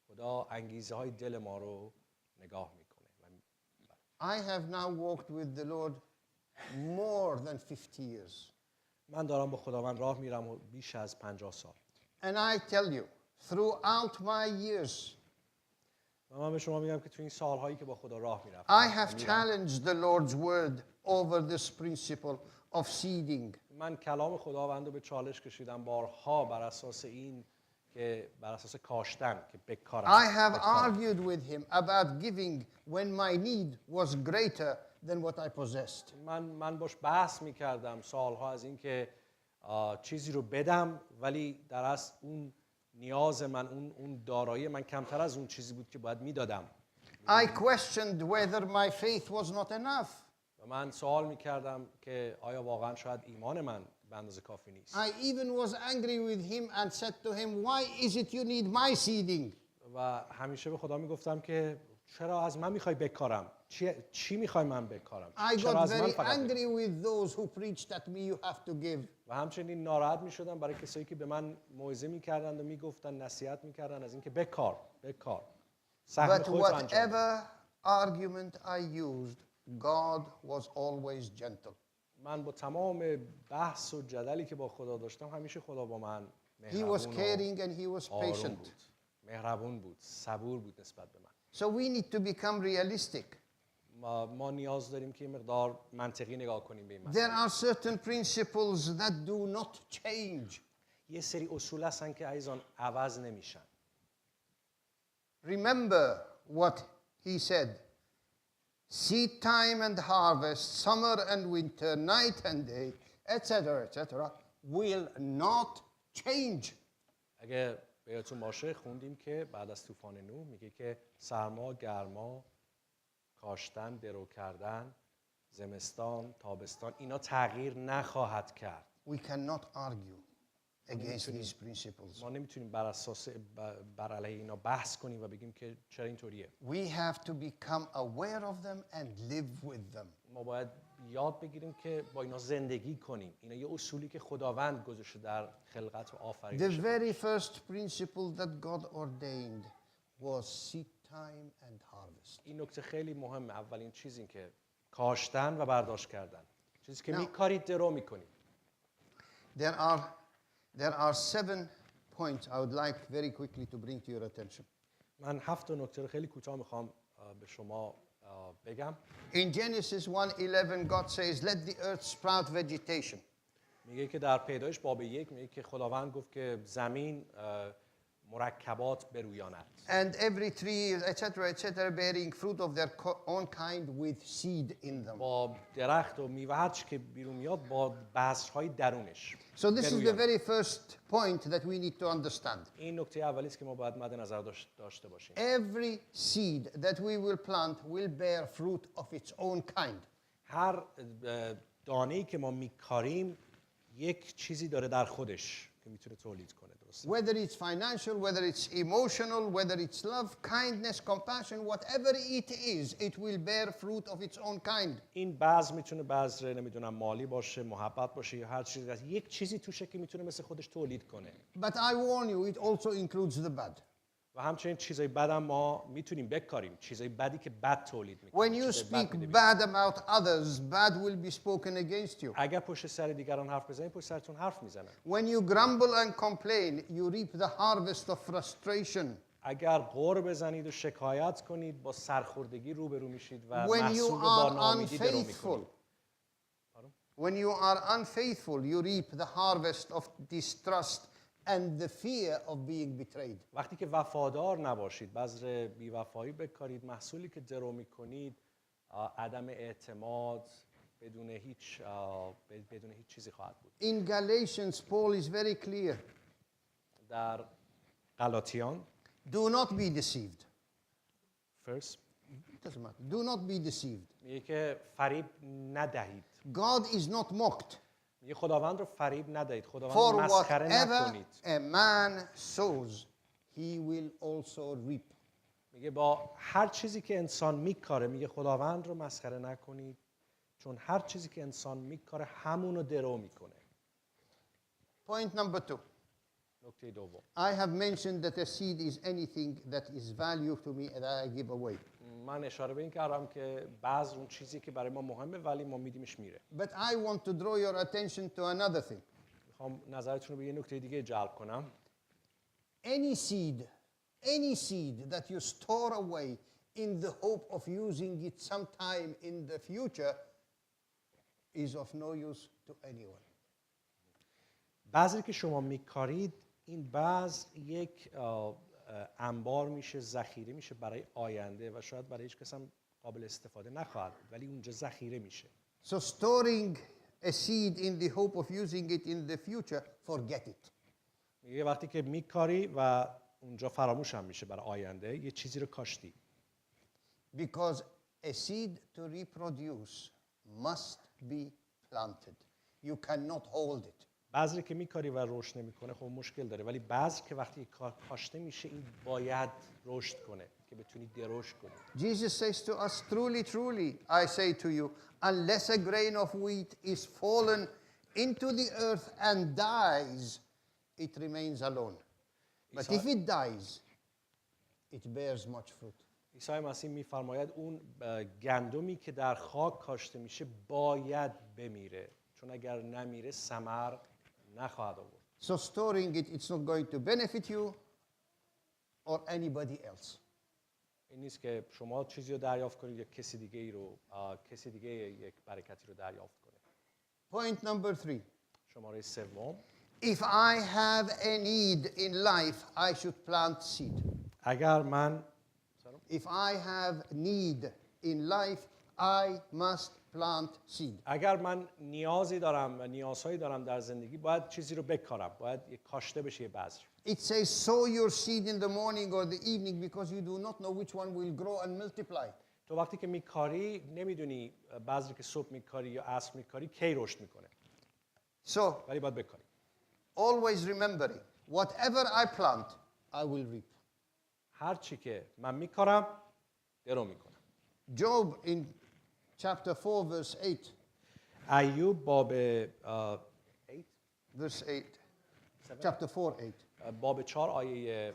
خدا انگیزه‌های دل ما رو نگاه میکنه. I have now walked with the Lord more than 50 years. من دارم با خداوند راه میرم بیش از 50 سال. And I tell you, throughout my years, و من به شما میگم که تو این سالهایی که با خدا راه میرفتم I have challenged the Lord's word over this principle of seeding. من کلام خداوند رو به چالش کشیدم بارها بر اساس این که بر اساس کاشتن که بکارم. I have argued with him about giving when my need was greater than what I possessed. من باش بحث میکردم سالها از این که چیزی رو بدم ولی در اصل اون نیاز من اون دارایی من کمتر از اون چیزی بود که باید میدادم. I questioned whether my faith was not enough. و من سوال میکردم که آیا واقعا شاید ایمان من به اندازه کافی نیست. I even was angry with him and said to him, why is it you need my seeding? و همیشه به خدا میگفتم که چرا از من میخوای بکارم؟ چی میخوای من بکارم؟ I چرا got از من very فقط angry with those who preached at me you have to give. و همچنین ناراحت میشدم برای کسایی که به من موعظه میکردند و میگفتن نصیحت میکردن از اینکه بکار. سهم But خودت رو انجام بده. whatever argument I used, God was always gentle. من با تمام بحث و جدلی که با خدا داشتم همیشه خدا با من He was مهربون caring and he was و آروم patient. بود. مهربون بود، صبور بود نسبت به من. So we need to become realistic. ما نیاز داریم که یه مقدار منطقی نگاه کنیم به این There مسئله. are certain principles that do not change. یه سری اصول هستن که عزیزان عوض نمیشن. Remember what he said. Seed time and harvest, summer and winter, night and day, etc., will not change. اگه بهتون باشه خوندیم که بعد از طوفان نوح میگه که سرما، گرما، کاشتن، درو کردن، زمستان، تابستان اینا تغییر نخواهد کرد. We cannot argue against these principles. ما نمیتونیم بر اساس بر علیه اینا بحث کنیم و بگیم که چرا اینطوریه. We have to become aware of them and live with them. ما باید یاد بگیریم که با اینا زندگی کنیم. اینا یه اصولی که خداوند گذاشته در خلقت و The آفرینش. very first principle that God ordained was seed time and harvest. این نکته خیلی مهمه. اولین چیز این که کاشتن و برداشت کردن. چیزی که Now- میکارید درو میکنیم. There are 7 points I would like very quickly to bring to your attention. من 7 نکته رو خیلی کوتاه میخوام به شما بگم. In Genesis 1:11, God says, "Let the earth sprout vegetation." میگه که در پیدایش باب 1 میگه که خداوند گفت که زمین مرکبات برویاند. And every tree, etc., bearing fruit of their own kind with seed in them. با درخت و میوه هر چی که بیرون میاد با بذرهای درونش. So this is the برویاند. very first point that we need to understand. این نکته اولی است که ما باید مد نظر داشته باشیم. Every seed that we will plant will bear fruit of its own kind. هر دانه‌ای که ما میکاریم یک چیزی داره در خودش که میتونه تولید کنه. درسته؟ Whether it's financial, whether it's emotional, whether it's love, kindness, compassion, whatever it is, it will bear fruit of its own kind. این بذر میتونه بذر نمیدونم مالی باشه، محبت باشه یا هر چیزی. یک چیزی توشه که میتونه مثل خودش تولید کنه. But I warn you, it also includes the bad. و همچنین چیزای بد هم ما میتونیم بکاریم، چیزای بدی که بد تولید میکنه. When you speak bad about others, bad will be spoken against you. اگر پشت سر دیگران حرف بزنید، پشت سرتون حرف میزنن. When you grumble and complain, you reap the harvest of frustration. اگر غر بزنید و شکایت کنید، با سرخوردگی روبرو میشید و When you محصول رو با are ناامیدی درو unfaithful, میکنید. when you are unfaithful, you reap the harvest of distrust and the fear of being betrayed. وقتی که وفادار نباشید، بذر بی‌وفایی بکارید، محصولی که درو میکنید عدم اعتماد بدون هیچ چیزی خواهد بود. In Galatians, Paul is very clear. در غلاطیان Do not be deceived. first It doesn't matter. Do not be deceived. میگه که فریب ندهید. God is not mocked. میگه خداوند رو فریب ندهید، خداوند For رو مسخره whatever نکنید. a man sows, he will also reap. میگه با هر چیزی که انسان میکاره، میگه خداوند رو مسخره نکنید، چون هر چیزی که انسان میکاره همون رو درو میکنه. Point number 2. نکته دوم. I have mentioned that a seed is anything that is value to me that I give away. من اشاره به این کردم که بعض اون چیزی که برای ما مهمه ولی ما میدیمش میره. But I want to draw your attention to another thing. میخوام نظرتون رو به یه نکته دیگه جلب کنم. Any seed that you store away in the hope of using it sometime in the future is of no use to anyone. بذری که شما میکارید، این بذر یک انبار میشه، ذخیره میشه برای آینده و شاید برای هیچ کس هم قابل استفاده نخواهد بود، ولی اونجا ذخیره میشه. So storing a seed in the hope of using it in the future, forget it. میگه وقتی که میکاری و اونجا فراموش هم میشه برای آینده، یه چیزی رو کاشتی. Because a seed to reproduce must be planted. You cannot hold it. بذری که میکاری و رشد نمیکنه خب مشکل داره، ولی بذر که وقتی کاشته میشه این باید رشد کنه که بتونی درشت کنی. Jesus says to us, truly, truly, I say to you, unless a grain of wheat is fallen into the earth and dies, it remains alone. But if it dies, it bears much fruit. عیسی مسیح میفرماید اون گندمی که در خاک کاشته میشه باید بمیره، چون اگر نمیره ثمر نخواهد آورد. So storing it, it's not going to benefit you or anybody else. این نیست که شما چیزی رو دریافت کنید یا کسی دیگه یک برکتی رو دریافت کنه. Point number 3. شماره سوم. If I have a need in life, I should plant seed. اگر من If I have need in life, I must plant seed. اگر من نیازی دارم و نیازهایی دارم در زندگی، باید چیزی رو بکارم، باید یک کاشته بشه یه بذر. It says sow your seed in the morning or the evening because you do not know which one will grow and multiply. تو وقتی که میکاری نمیدونی بذری که صبح میکاری یا عصر میکاری کی رشد میکنه. So, ولی باید بکاری. always remembering, whatever I plant, I will reap. هر چی که من میکارم درو میکنم. Job in chapter 4 verse 8. ایوب باب Verse 8. Chapter 4 8. باب 4 آیه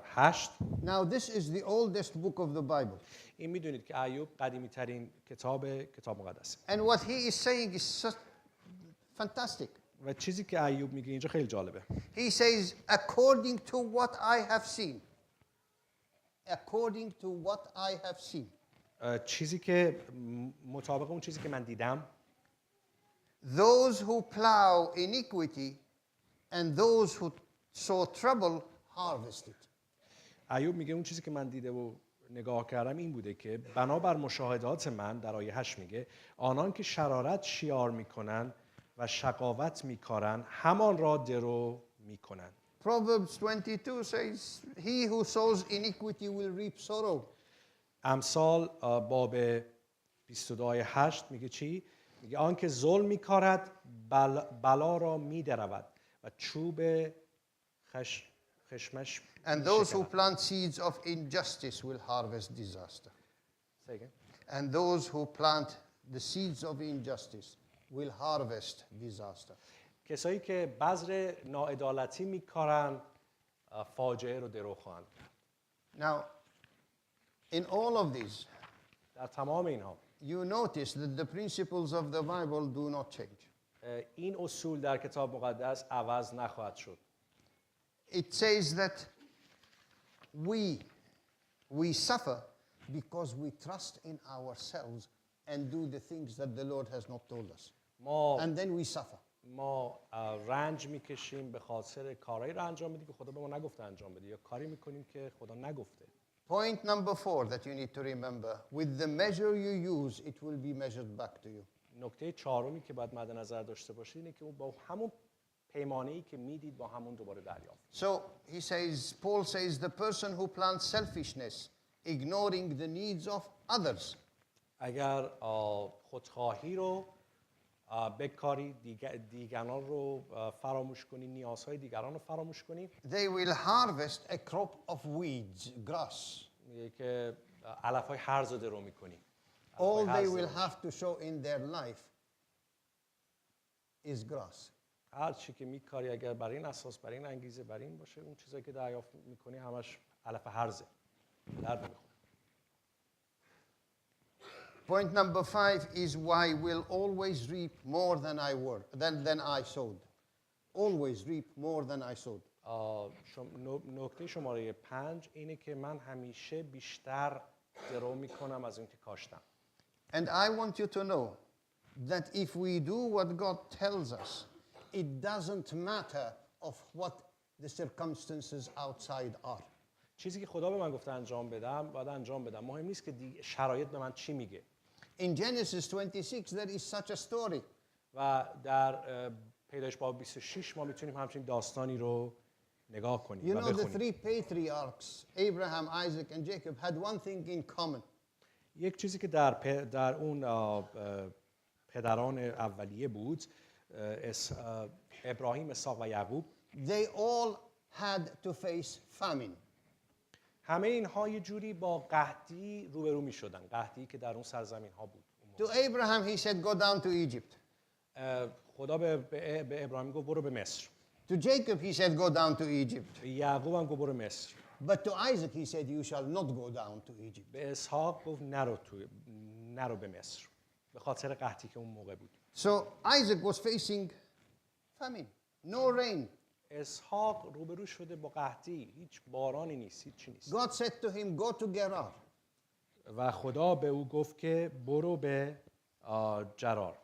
8. Now this is the oldest book of the Bible. این میدونید که ایوب قدیمی ترین کتاب مقدسه. And what he is saying is such fantastic. و چیزی که ایوب میگه اینجا خیلی جالبه. He says, according to what I have seen. According to what I have seen. چیزی که مطابق اون چیزی که من دیدم. Those who plow iniquity and those who sow trouble harvest it. ایوب میگه اون چیزی که من دیده و نگاه کردم این بوده که بنابر مشاهدات من، در آیه 8 میگه آنان که شرارت شیار میکنن و شقاوت میکارن همان را درو میکنن. Proverbs 22 says, he who sows iniquity will reap sorrow. امثال باب 22 آیه 8 میگه چی؟ میگه آن که ظلم میکارد بلا را میدرود و چوب خشمش And those who plant seeds of injustice will harvest disaster. Say again. And those who plant the seeds of injustice will harvest disaster. کسایی که بذر ناعدالتی میکارن فاجعه رو درو خواهند کرد. Now, in all of these, در تمام اینها you notice that the principles of the Bible do not change. این اصول در کتاب مقدس عوض نخواهد شد. It says that we suffer because we trust in ourselves and do the things that the Lord has not told us. And then we suffer. ما رنج میکشیم به خاطر کارهایی رو انجام میدیم که خدا به ما نگفته انجام بده یا کاری میکنیم که خدا نگفته. Point number 4 that you need to remember, with the measure you use, it will be measured back to you. نکته چهارمی که باید مد نظر داشته باشید اینه که با همون پیمانه‌ای که میدید با همون دوباره دریافت. So he says, Paul says, the person who plants selfishness, ignoring the needs of others. اگر خودخواهی رو بکاری، دیگران رو فراموش کنی، نیازهای دیگران رو فراموش کنی، They will harvest a crop of weeds, grass. میگه که علف‌های هرز رو درو میکنی. All they will have to show in their life is grass. هر چی که میکاری اگر برای این اساس، برای این انگیزه، برای این باشه، اون چیزایی که دریافت میکنی همش علف هرزه. درد نمیخوره. Point number 5 is why will always reap more than I sowed. Always reap more than I sowed. نکته شماره 5 اینه که من همیشه بیشتر درو میکنم از اون که کاشتم. And I want you to know that if we do what God tells us, it doesn't matter of what the circumstances outside are. چیزی که خدا به من گفته انجام بدم، باید انجام بدم. مهم نیست که شرایط به من چی میگه. In Genesis 26 there is such a story. و در پیدایش باب 26 ما میتونیم همچین داستانی رو نگاه کنیم You و know the بخونیم. three patriarchs, Abraham, Isaac and Jacob, had one thing in common. یک چیزی که در اون پدران اولیه بود، ابراهیم، اسحاق و یعقوب، They all had to face famine. همه اینها یه جوری با قحطی روبرو می شدن. قحطی که در اون سرزمین ها بود. To Abraham he said, go down to Egypt. خدا به ابراهیم گفت برو به مصر. To Jacob he said, go down to Egypt. به یعقوب هم گفت برو مصر. But to Isaac he said, you shall not go down to Egypt. به اسحاق گفت نرو به مصر. به خاطر قحطی که اون موقع بود. So Isaac was facing famine, no rain. اسحاق روبرو شده با قحطی، هیچ بارانی نیست، هیچ چی نیست. God said to him, go to Gerar. و خدا به او گفت که برو به جرار.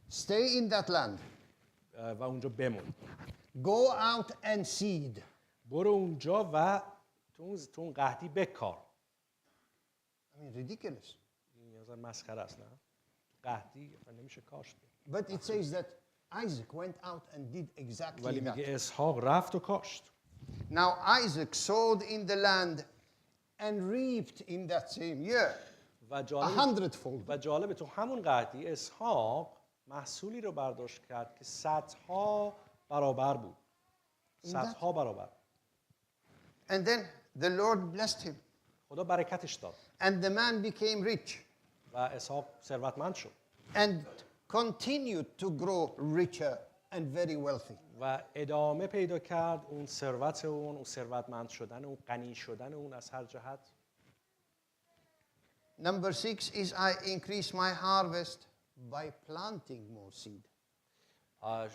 Stay in that land. و اونجا بمون. Go out and seed. برو اونجا و تو اون قحطی بکار. I mean, ridiculous. این یه مسخره است نه؟ قحطی نمیشه کاشت. But it says that Isaac went out and did exactly ولی that. میگه اسحاق رفت و کاشت. Now Isaac sowed in the land and reaped in that same year. و 100-fold. و جالب تو همون قحطی اسحاق محصولی رو برداشت کرد که صدها برابر بود. صدها برابر. And then the Lord blessed him. خدا برکتش داد. And the man became rich. و اسحاق ثروتمند شد. And continued to grow richer and very wealthy. و ادامه پیدا کرد اون ثروت اون ثروتمند شدن اون غنی شدن اون از هر جهت. Number 6 is I increase my harvest by planting more seed.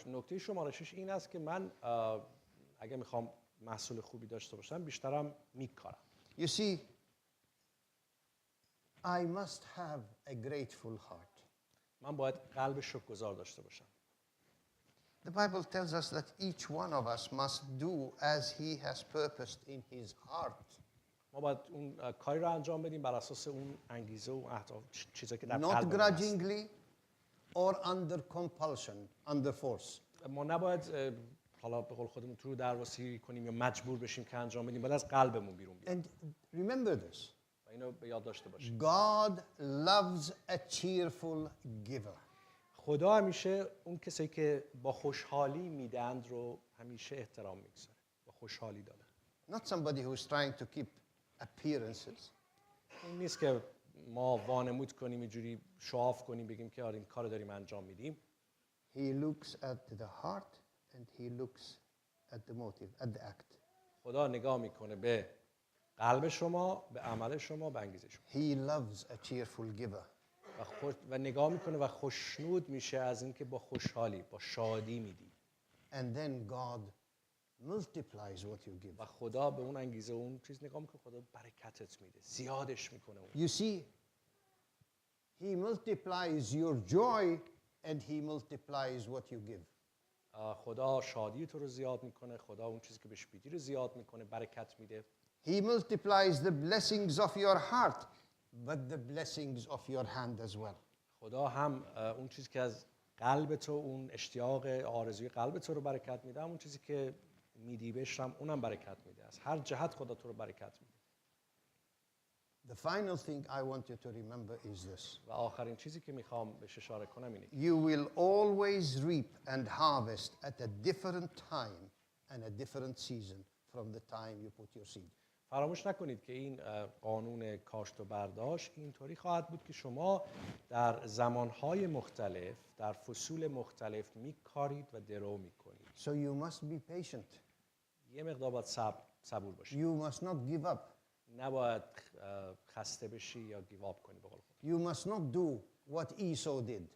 نکته شماره 6 این است که من اگه میخوام محصول خوبی داشته باشم بیشترم میکارم. You see, I must have a grateful heart. من باید قلب شکرگزار داشته باشم. The Bible tells us that each one of us must do as he has purposed in his heart. ما باید اون کاری رو انجام بدیم بر اساس اون انگیزه و اهداف چیزایی که در Not قلب ما هست. grudgingly or under compulsion, under force. ما نباید حالا به قول خودمون تو درواسی کنیم یا مجبور بشیم که انجام بدیم، باید از قلبمون بیرون بیاد. And remember this. و اینو به یاد داشته باشیم. God loves a cheerful giver. خدا همیشه اون کسایی که با خوشحالی میدند رو همیشه احترام میگذاره. با خوشحالی دادن. Not somebody who's trying to keep appearances. این نیست که ما وانمود کنیم اینجوری شعاف کنیم بگیم که آره این کارو داریم انجام میدیم. He looks at the heart and he looks at the motive, at the act. خدا نگاه میکنه به قلب شما به عمل شما به انگیزه شما. He loves a cheerful giver. و نگاه میکنه و خوشنود میشه از اینکه با خوشحالی با شادی میدی. And then God multiplies what you give. و خدا به اون انگیزه اون چیز نگاه میکنه، خدا برکتت میده، زیادش میکنه اون. You see, He multiplies your joy and He multiplies what you give. خدا شادی تو رو زیاد میکنه، خدا اون چیزی که بهش میدی رو زیاد میکنه، برکت میده. He multiplies the blessings of your heart, but the blessings of your hand as well. خدا هم اون چیزی که از قلب تو، اون اشتیاق آرزوی قلب تو رو برکت میده، اون چیزی که میدی بهش هم اونم برکت میده. از هر جهت خدا تو رو برکت میده. The final thing I want you to remember is this. و آخرین چیزی که میخوام بهش اشاره کنم اینه. You will always reap and harvest at a different time and a different season from the time you put your seed. فراموش نکنید که این قانون کاشت و برداشت اینطوری خواهد بود که شما در زمانهای مختلف، در فصول مختلف میکارید و درو میکنید. So you must be patient. یه مقدار باید صبور باشید. You must not give up. نباید خسته بشی یا گیواب کنی به قول خود. You must not do what Esau did.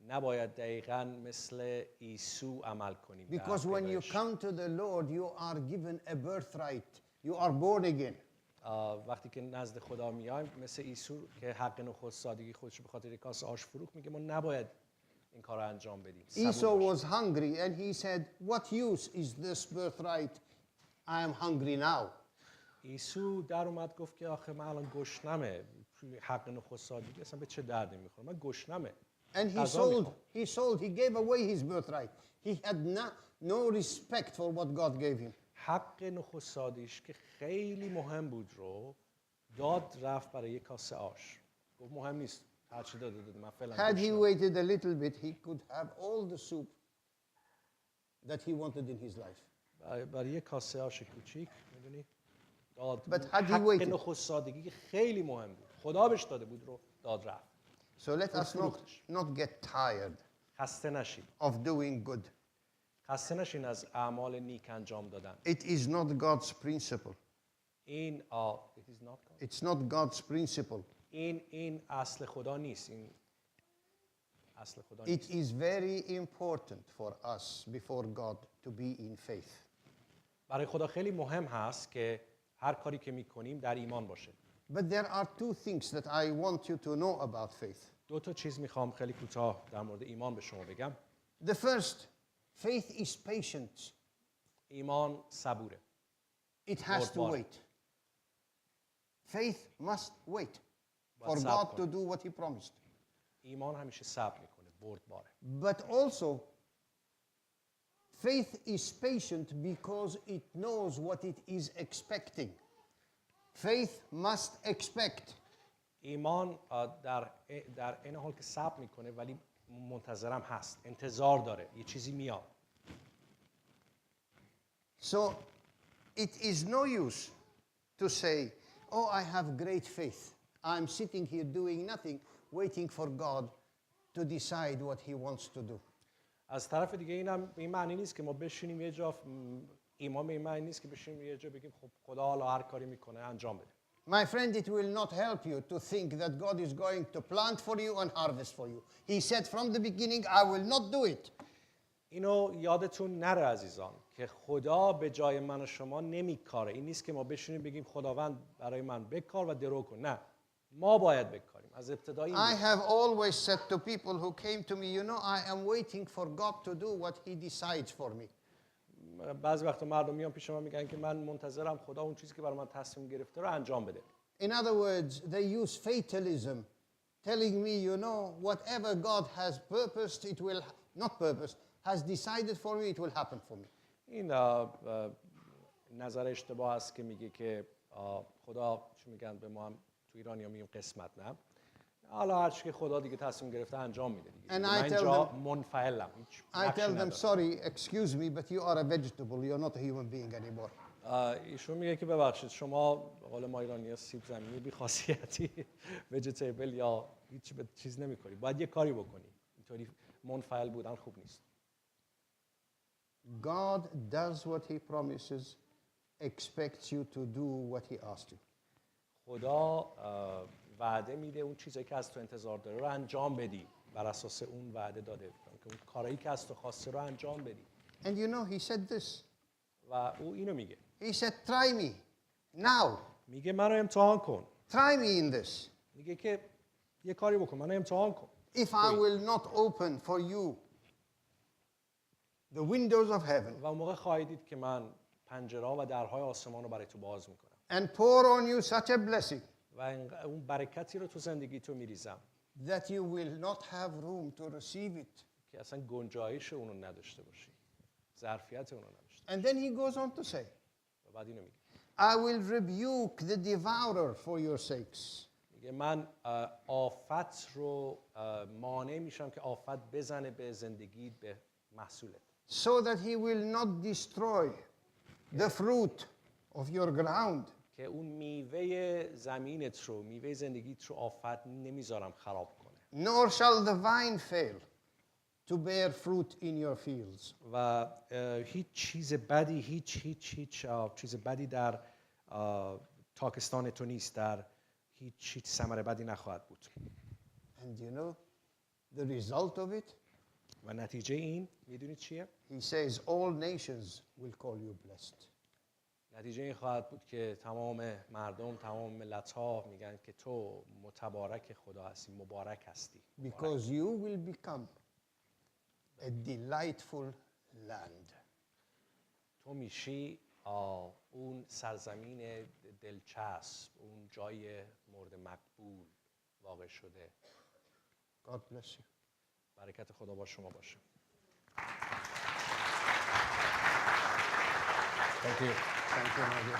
نباید دقیقاً مثل عیسی عمل کنیم. Because when you come to the Lord, you are given a birthright. You are born again. وقتی که نزد خدا میایم مثل عیسی که حق نخستادگی خودش به خاطر کاسه آش فروخت، میگه ما نباید این کار رو انجام بدیم. Esau was hungry and he said, "What use is this birthright? I am hungry now." عیسی در اومد گفت که آخه من الان گشنمه، حق نخستادگی اصلا به چه دردی میخوره، من گشنمه. And he gave away his birthright. He had no respect for what God gave him. حق نخستادیش که خیلی مهم بود رو داد رفت برای یک کاسه آش. گفت مهم نیست، هر چی داده من فعلا. Had he waited a little bit, he could have all the soup that he wanted in his life. برای یک کاسه آش کوچیک میدونی داد. But had he حق waited. نخستادگی که خیلی مهم بود، خدا بهش داده بود رو داد رفت. So let us not get tired خسته نشید. of doing good. خسته نشین از اعمال نیک انجام دادن. It is not God's principle. این it is not God. It's not God's principle. این اصل خدا نیست. این اصل خدا نیست. It is very important for us before God to be in faith. برای خدا خیلی مهم هست که هر کاری که میکنیم در ایمان باشه. But there are two things that I want you to know about faith. دو تا چیز میخوام خیلی کوتاه در مورد ایمان به شما بگم. The first, faith is patient. ایمان صبوره. It has to wait. Faith must wait for God to do what He promised. ایمان همیشه صبر میکنه، بردباره. But also, faith is patient because it knows what it is expecting. Faith must expect. ایمان در این حال که صبر میکنه ولی منتظرم هست، انتظار داره، یه چیزی میاد. So it is no use to say, "Oh, I have great faith. I'm sitting here doing nothing, waiting for God to decide what He wants to do." از طرف دیگه این معنی نیست که ما بشینیم یه جا، ایمان به این معنی نیست که بشینیم یه جا بگیم خب خدا حالا هر کاری میکنه انجام بده. My friend, it will not help you to think that God is going to plant for you and harvest for you. He said from the beginning, "I will not do it." اینو یادتون نره عزیزان که خدا به جای من و شما نمیکاره. این نیست که ما بشینیم بگیم خداوند برای من بکار و درو کن. نه، ما باید بکاریم. از ابتدای I have always said to people who came to me, I am waiting for God to do what He decides for me. بعضی وقتا مردم میان پیش ما میگن که من منتظرم خدا اون چیزی که برای من تصمیم گرفته رو انجام بده. In other words, they use fatalism, telling me, whatever God has purposed, it will not purposed, has decided for me, it will happen for me. این نظر اشتباه است که میگه که خدا چی میگن به ما هم تو ایران یا میگیم قسمت نه. حالا هر چی که خدا دیگه تصمیم گرفته انجام میده دیگه. من اینجا منفعلم. I tell them, sorry, excuse me, but you are a vegetable, you're not a human being anymore. ایشون میگه که ببخشید شما به قول ما ایرانی‌ها سیب زمینی بی خاصیتی ویجیتیبل یا هیچ چیز نمی‌کنی. باید یه کاری بکنی. اینطوری منفعل بودن خوب نیست. God does what He promises, expects you to do what He asked you. خدا وعده میده اون چیزایی که از تو انتظار داره رو انجام بدی، بر اساس اون وعده داده که اون کارایی که از تو خواسته رو انجام بدی. And you know, he said this. و او اینو میگه، He said, try me now. میگه منو امتحان کن. Try me in this. میگه که یه کاری بکن، منو امتحان کن. If I will not open for you the windows of heaven و اون موقع خواهید دید که من پنجره‌ها و درهای آسمان رو برای تو باز میکنم and pour on you such a blessing و اون برکتی رو تو زندگی تو میریزم that you will not have room to receive it. که اصلا گنجایش اونو نداشته باشی، ظرفیت اونو نداشته. And then he goes on to say, و بعد اینو میگه، I will rebuke the devourer for your sakes. میگه من آفت رو مانع میشم که آفت بزنه به زندگی، به محصولت. So that he will not destroy the fruit of your ground. که اون میوه زمینت رو، میوه زندگیت رو آفت نمیذارم خراب کنه. Nor shall the vine fail to bear fruit in your fields. و هیچ چیز بدی، هیچ چیز بدی در تاکستان تو نیست، در هیچ ثمر بدی نخواهد بود. And you know the result of it? و نتیجه این میدونید چیه؟ He says all nations will call you blessed. نتیجه این خواهد بود که تمام مردم، تمام ملت‌ها میگن که تو متبارک خدا هستی، مبارک هستی. Because you will become a delightful land. تو میشی اون سرزمین دلچسب، اون جای مورد مقبول واقع شده. God bless you. برکت خدا با شما باشه. Thank you. Thank you, my dear.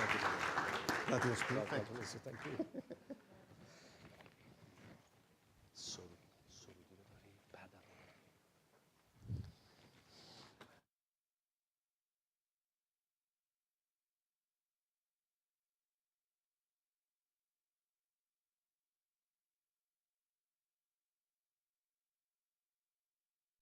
That was good. Thank you. Thank you.